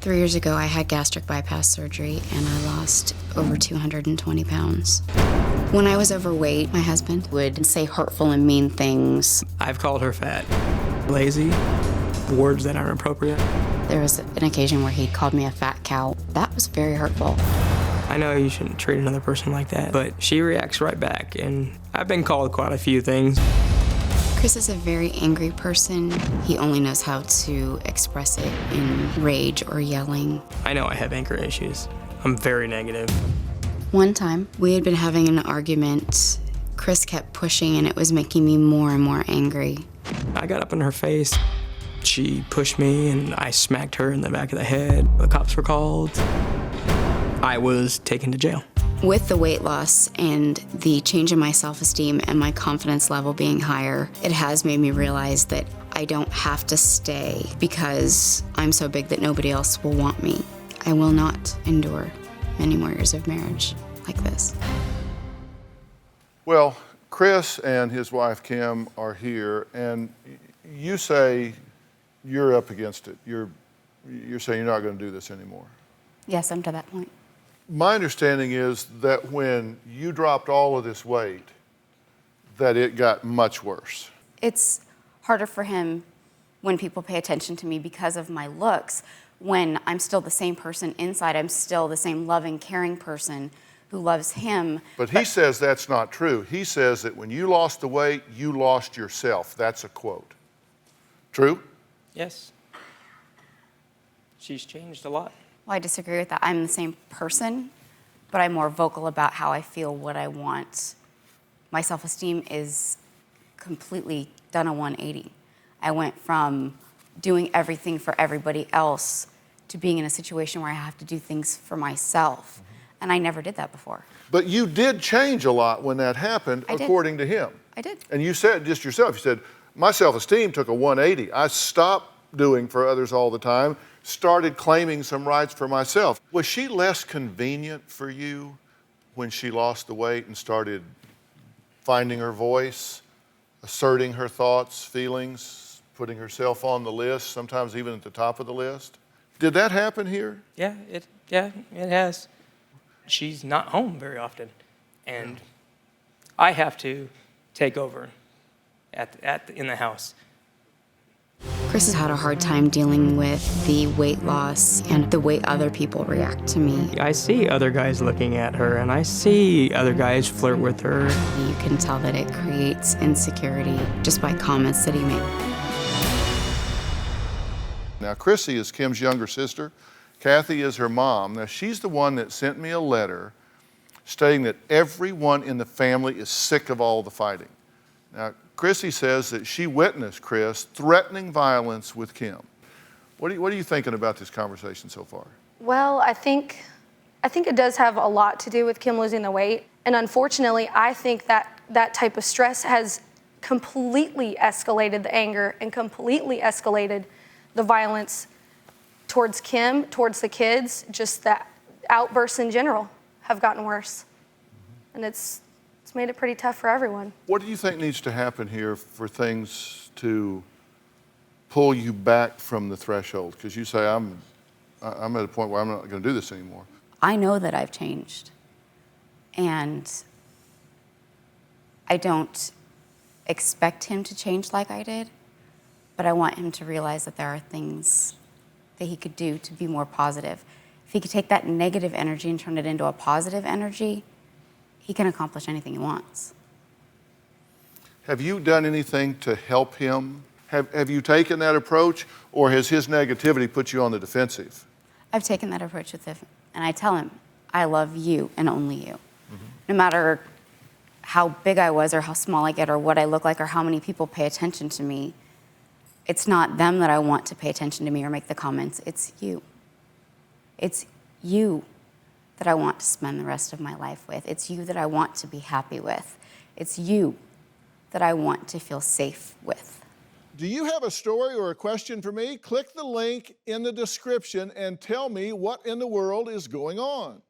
3 years ago, I had gastric bypass surgery and I lost over 220 pounds. When I was overweight, my husband would say hurtful and mean things. I've called her fat, lazy, words that aren't appropriate. There was an occasion where he called me a fat cow. That was very hurtful. I know you shouldn't treat another person like that, but she reacts right back, and I've been called quite a few things. Chris is a very angry person. He only knows how to express it in rage or yelling. I know I have anger issues. I'm very negative. One time, we had been having an argument. Chris kept pushing, and it was making me more and more angry. I got up in her face. She pushed me, and I smacked her in the back of the head. The cops were called. I was taken to jail. With the weight loss and the change in my self-esteem and my confidence level being higher, it has made me realize that I don't have to stay because I'm so big that nobody else will want me. I will not endure many more years of marriage like this. Well, Chris and his wife Kim are here, and you say you're up against it. You're saying you're not going to do this anymore. Yes, I'm to that point. My understanding is that when you dropped all of this weight, that it got much worse. It's harder for him when people pay attention to me because of my looks. When I'm still the same person inside, I'm still the same loving, caring person who loves him. But he says that's not true. He says that when you lost the weight, you lost yourself. That's a quote. True? Yes. She's changed a lot. Well, I disagree with that. I'm the same person, but I'm more vocal about how I feel, what I want. My self-esteem is completely done a 180. I went from doing everything for everybody else to being in a situation where I have to do things for myself. And I never did that before. But you did change a lot when that happened, according to him. I did. And you said just yourself, you said, my self-esteem took a 180. I stopped doing for others all the time, started claiming some rights for myself. Was she less convenient for you when she lost the weight and started finding her voice, asserting her thoughts, feelings, putting herself on the list, sometimes even at the top of the list? Did that happen here? Yeah, it has. She's not home very often, and I have to take over in the house. Chris has had a hard time dealing with the weight loss and the way other people react to me. I see other guys looking at her, and I see other guys flirt with her. You can tell that it creates insecurity just by comments that he makes. Now, Chrissy is Kim's younger sister. Kathy is her mom. Now, she's the one that sent me a letter stating that everyone in the family is sick of all the fighting. Now, Chrissy says that she witnessed Chris threatening violence with Kim. What are you thinking about this conversation so far? Well, I think it does have a lot to do with Kim losing the weight. And unfortunately, I think that type of stress has completely escalated the anger and completely escalated the violence towards Kim, towards the kids. Just that outbursts in general have gotten worse. And it's made it pretty tough for everyone. What do you think needs to happen here for things to pull you back from the threshold? Because you say, I'm at a point where I'm not going to do this anymore. I know that I've changed, and I don't expect him to change like I did, but I want him to realize that there are things that he could do to be more positive. If he could take that negative energy and turn it into a positive energy, he can accomplish anything he wants. Have you done anything to help him? Have you taken that approach, or has his negativity put you on the defensive? I've taken that approach with him, and I tell him, I love you and only you. No matter how big I was or how small I get or what I look like or how many people pay attention to me, it's not them that I want to pay attention to me or make the comments, it's you. It's you that I want to spend the rest of my life with. It's you that I want to be happy with. It's you that I want to feel safe with. Do you have a story or a question for me? Click the link in the description and tell me what in the world is going on.